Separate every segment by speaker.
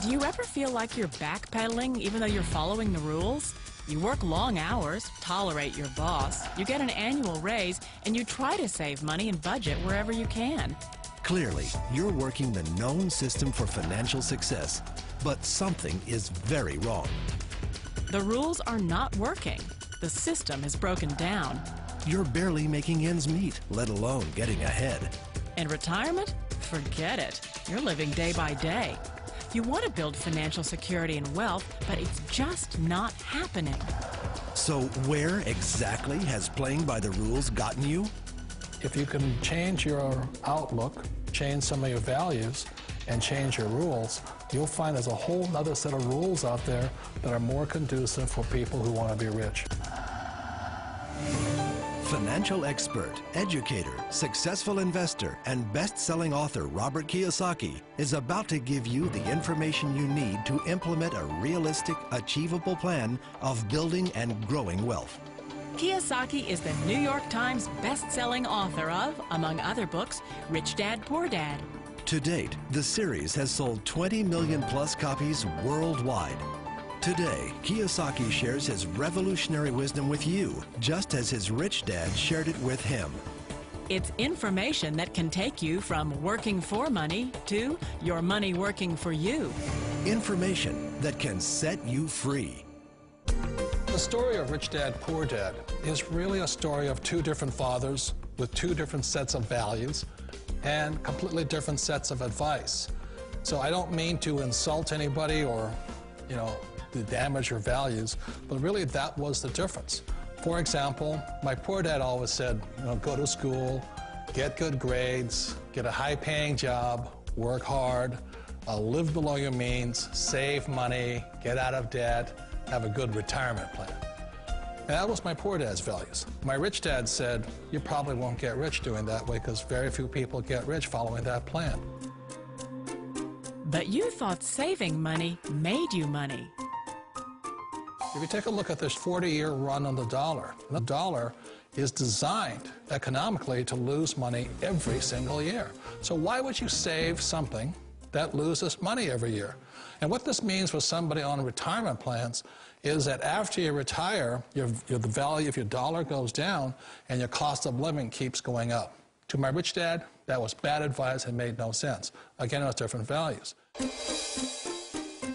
Speaker 1: Do you ever feel like you're backpedaling even though you're following the rules? You work long hours, tolerate your boss, you get an annual raise, and you try to save money and budget wherever you can.
Speaker 2: Clearly, you're working the known system for financial success, but something is very wrong.
Speaker 1: The rules are not working. The system is broken down.
Speaker 2: You're barely making ends meet, let alone getting ahead.
Speaker 1: And retirement? Forget it. You're living day by day. You want to build financial security and wealth, but it's just not happening.
Speaker 2: So where exactly has playing by the rules gotten you?
Speaker 3: If you can change your outlook, change some of your values, and change your rules, you'll find there's a whole other set of rules out there that are more conducive for people who want to be rich.
Speaker 2: Financial expert, educator, successful investor, and best-selling author Robert Kiyosaki is about to give you the information you need to implement a realistic, achievable plan of building and growing wealth.
Speaker 1: Kiyosaki is the New York Times best-selling author of, among other books, Rich Dad, Poor Dad.
Speaker 2: To date, the series has sold 20 million plus copies worldwide. Today, Kiyosaki shares his revolutionary wisdom with you, just as his rich dad shared it with him.
Speaker 1: It's information that can take you from working for money to your money working for you.
Speaker 2: Information that can set you free.
Speaker 3: The story of Rich Dad, Poor Dad is really a story of two different fathers with two different sets of values and completely different sets of advice. So I don't mean to insult anybody or, to damage your values, but really that was the difference. For example, my poor dad always said, go to school, get good grades, get a high-paying job, work hard, live below your means, save money, get out of debt, have a good retirement plan. And that was my poor dad's values. My rich dad said, you probably won't get rich doing that way because very few people get rich following that plan.
Speaker 1: But you thought saving money made you money.
Speaker 3: If you take a look at this 40-year run on the dollar is designed economically to lose money every single year. So why would you save something that loses money every year? And what this means for somebody on retirement plans is that after you retire, the value of your dollar goes down and your cost of living keeps going up. To my rich dad, that was bad advice and made no sense. Again, it was different values.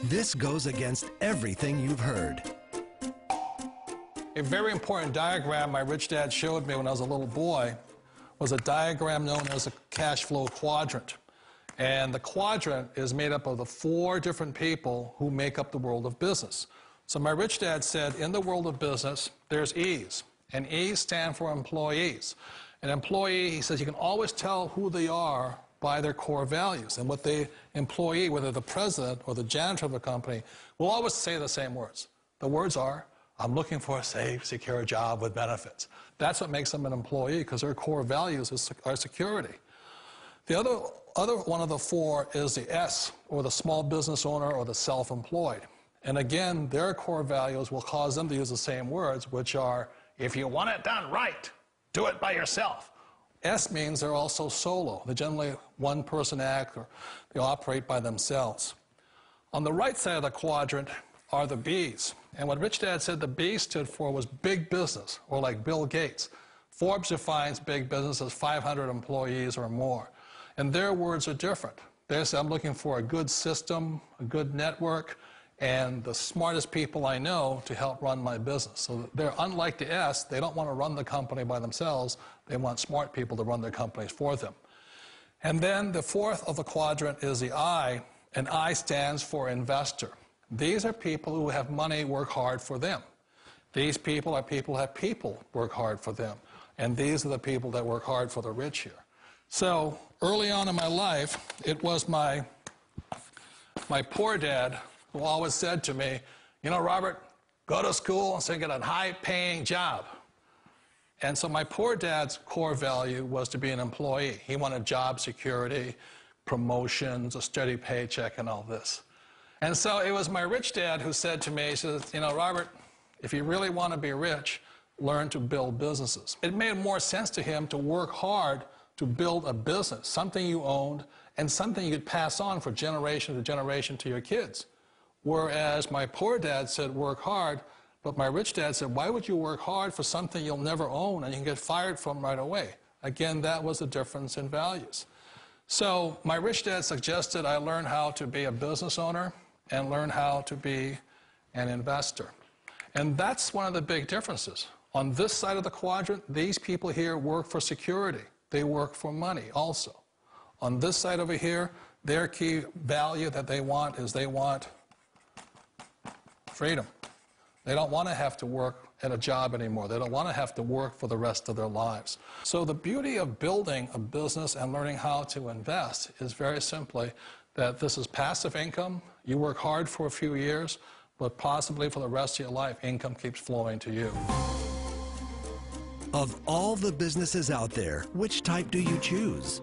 Speaker 2: This goes against everything you've heard.
Speaker 3: A very important diagram my rich dad showed me when I was a little boy was a diagram known as a cash flow quadrant. And the quadrant is made up of the four different people who make up the world of business. So my rich dad said, in the world of business, there's E's. And E's stand for employees. An employee, he says, you can always tell who they are by their core values. And what the employee, whether the president or the janitor of the company, will always say the same words. The words are, I'm looking for a safe, secure job with benefits. That's what makes them an employee, because their core values are security. The other one of the four is the S, or the small business owner or the self-employed. And again, their core values will cause them to use the same words, which are, if you want it done right, do it by yourself. S means they're also solo. They're generally one-person act, or they operate by themselves. On the right side of the quadrant are the B's. And what Rich Dad said the B stood for was big business, or like Bill Gates. Forbes defines big business as 500 employees or more. And their words are different. They say, I'm looking for a good system, a good network, and the smartest people I know to help run my business. So they're unlike the S. They don't want to run the company by themselves. They want smart people to run their companies for them. And then the fourth of the quadrant is the I, and I stands for investor. These are people who have money work hard for them. These people are people who have people work hard for them. And these are the people that work hard for the rich here. So early on in my life, it was my poor dad who always said to me, Robert, go to school and so get a high-paying job. And so my poor dad's core value was to be an employee. He wanted job security, promotions, a steady paycheck, and all this. And so it was my rich dad who said to me, he says, Robert, if you really want to be rich, learn to build businesses. It made more sense to him to work hard to build a business, something you owned, and something you could pass on for generation to generation to your kids. Whereas my poor dad said, work hard, but my rich dad said, why would you work hard for something you'll never own and you can get fired from right away? Again, that was the difference in values. So my rich dad suggested I learn how to be a business owner and learn how to be an investor. And that's one of the big differences. On this side of the quadrant, these people here work for security. They work for money also. On this side over here, their key value that they want is they want freedom. They don't want to have to work at a job anymore. They don't want to have to work for the rest of their lives. So the beauty of building a business and learning how to invest is very simply that this is passive income. You work hard for a few years, but possibly for the rest of your life, income keeps flowing to you.
Speaker 2: Of all the businesses out there, which type do you choose?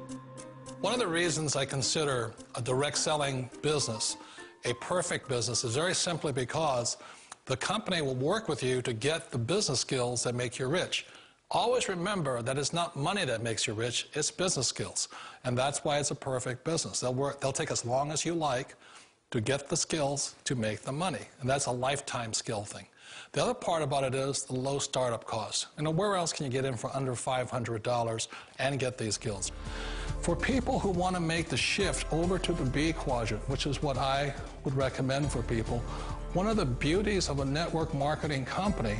Speaker 3: One of the reasons I consider a direct selling business a perfect business is very simply because the company will work with you to get the business skills that make you rich. Always remember that it's not money that makes you rich, it's business skills. And that's why it's a perfect business. They'll take as long as you like to get the skills to make the money. And that's a lifetime skill thing. The other part about it is the low startup cost. You know, where else can you get in for under $500 and get these skills? For people who want to make the shift over to the B quadrant, which is what I would recommend for people, one of the beauties of a network marketing company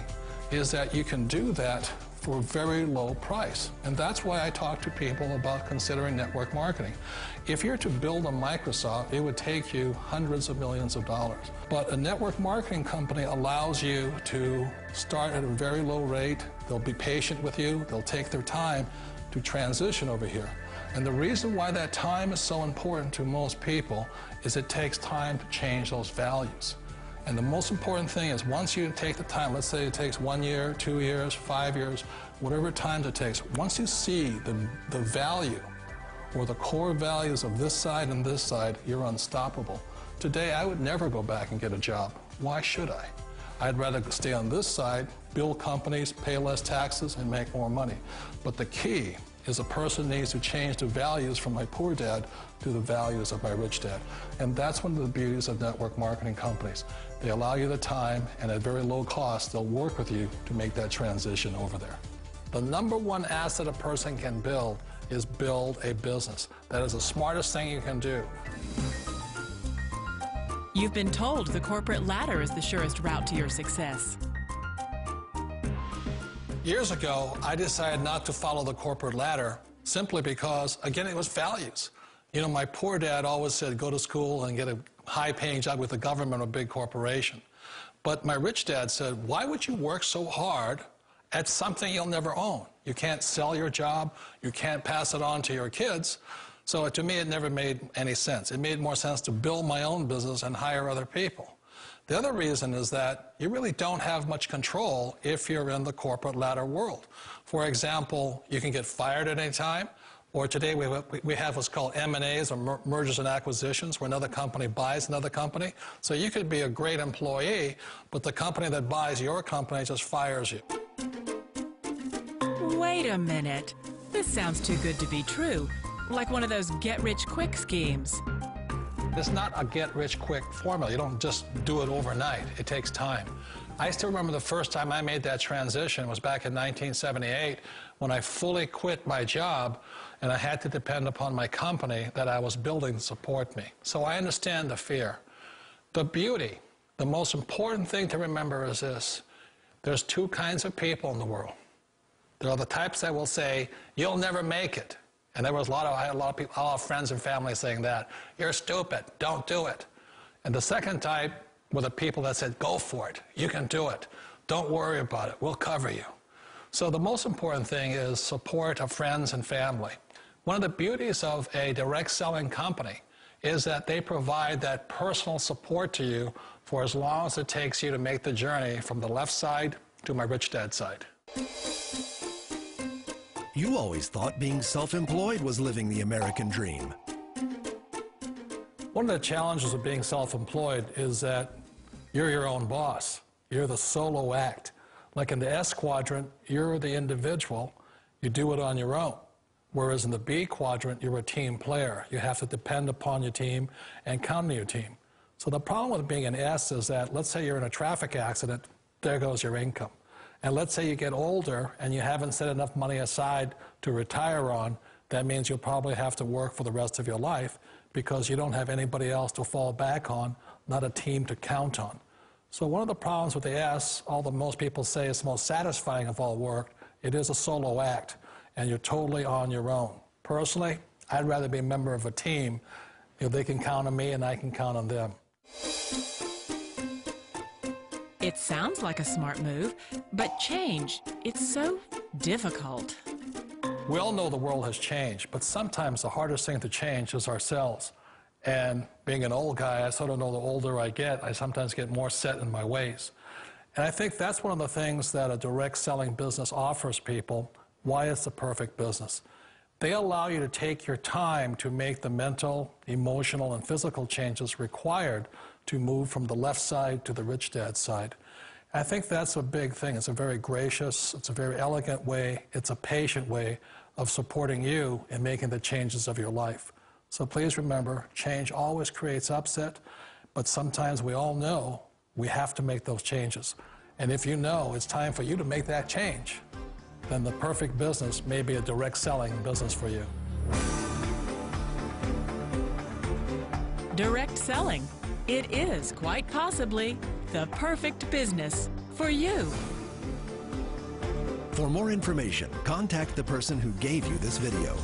Speaker 3: is that you can do that for a very low price. And that's why I talk to people about considering network marketing. If you're to build a Microsoft, it would take you hundreds of millions of dollars. But a network marketing company allows you to start at a very low rate. They'll be patient with you. They'll take their time to transition over here. And the reason why that time is so important to most people is it takes time to change those values. And the most important thing is once you take the time, let's say it takes 1 year, 2 years, 5 years, whatever time it takes, once you see the value or the core values of this side and this side, you're unstoppable. Today, I would never go back and get a job. Why should I? I'd rather stay on this side, build companies, pay less taxes, and make more money. But the key is a person needs to change the values from my poor dad to the values of my rich dad. And that's one of the beauties of network marketing companies. They allow you the time, and at very low cost, they'll work with you to make that transition over there. The number one asset a person can build is build a business. That is the smartest thing you can do.
Speaker 1: You've been told the corporate ladder is the surest route to your success.
Speaker 3: Years ago, I decided not to follow the corporate ladder simply because, again, it was values. You know, my poor dad always said, go to school and get a high-paying job with the government or a big corporation. But my rich dad said, why would you work so hard at something you'll never own? You can't sell your job. You can't pass it on to your kids. So to me, it never made any sense. It made more sense to build my own business and hire other people. The other reason is that you really don't have much control if you're in the corporate ladder world. For example, you can get fired at any time, or today we have what's called M&As, or mergers and acquisitions, where another company buys another company. So you could be a great employee, but the company that buys your company just fires you.
Speaker 1: Wait a minute. This sounds too good to be true. Like one of those get-rich-quick schemes.
Speaker 3: It's not a get-rich-quick formula. You don't just do it overnight. It takes time. I still remember the first time I made that transition was back in 1978 when I fully quit my job and I had to depend upon my company that I was building to support me. So I understand the fear. The beauty, the most important thing to remember is this. There's two kinds of people in the world. There are the types that will say, you'll never make it. And I had a lot of people, a lot of friends and family saying that. You're stupid, don't do it. And the second type were the people that said, go for it, you can do it. Don't worry about it, we'll cover you. So the most important thing is support of friends and family. One of the beauties of a direct selling company is that they provide that personal support to you for as long as it takes you to make the journey from the left side to my rich dad side.
Speaker 2: You always thought being self-employed was living the American dream.
Speaker 3: One of the challenges of being self-employed is that you're your own boss. You're the solo act. Like in the S quadrant, you're the individual. You do it on your own. Whereas in the B quadrant, you're a team player. You have to depend upon your team and count on your team. So the problem with being an S is that, let's say you're in a traffic accident, there goes your income. And let's say you get older and you haven't set enough money aside to retire on, that means you'll probably have to work for the rest of your life because you don't have anybody else to fall back on, not a team to count on. So one of the problems with the S, although most people say it's the most satisfying of all work, it is a solo act, and you're totally on your own. Personally, I'd rather be a member of a team if they can count on me and I can count on them.
Speaker 1: It sounds like a smart move, but change, it's so difficult.
Speaker 3: We all know the world has changed, but sometimes the hardest thing to change is ourselves. And being an old guy, I sort of know the older I get, I sometimes get more set in my ways. And I think that's one of the things that a direct selling business offers people, why it's the perfect business. They allow you to take your time to make the mental, emotional, and physical changes required to move from the left side to the rich dad side. I think that's a big thing. It's a very gracious, it's a very elegant way, it's a patient way of supporting you in making the changes of your life. So please remember, change always creates upset, but sometimes we all know we have to make those changes. And if you know it's time for you to make that change, then the perfect business may be a direct selling business for you.
Speaker 1: Direct selling. It is quite possibly the perfect business for you.
Speaker 2: For more information, contact the person who gave you this video.